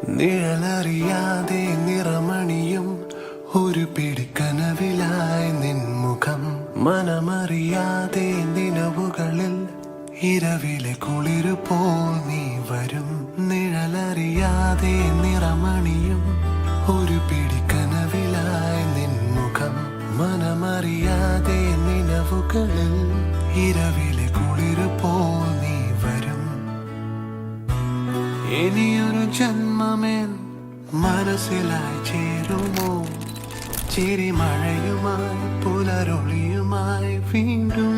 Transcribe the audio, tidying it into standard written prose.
നിഴലറിയാതെ നിറമണിയും ഒരു പിടിക്കനവിലായി നിൻമുഖം. മനമറിയാതെ നിലവുകളിൽ ഇരവിലെ കുളിരുപോൽ നീ വരും. നിഴലറിയാതെ നിറമണിയും ഒരു പിടിക്കനവിലായി നിൻമുഖം. മനമറിയാതെ നിലവുകളിൽ ഇരവിലെ കുളിരുപോൽ നീ വരും. ഇനിയൊരു ജന്മമേൻ മനസ്സിലായി ചേരുമോ? ചിരിമഴയുമായി പുലരൊളിയുമായി വീണ്ടും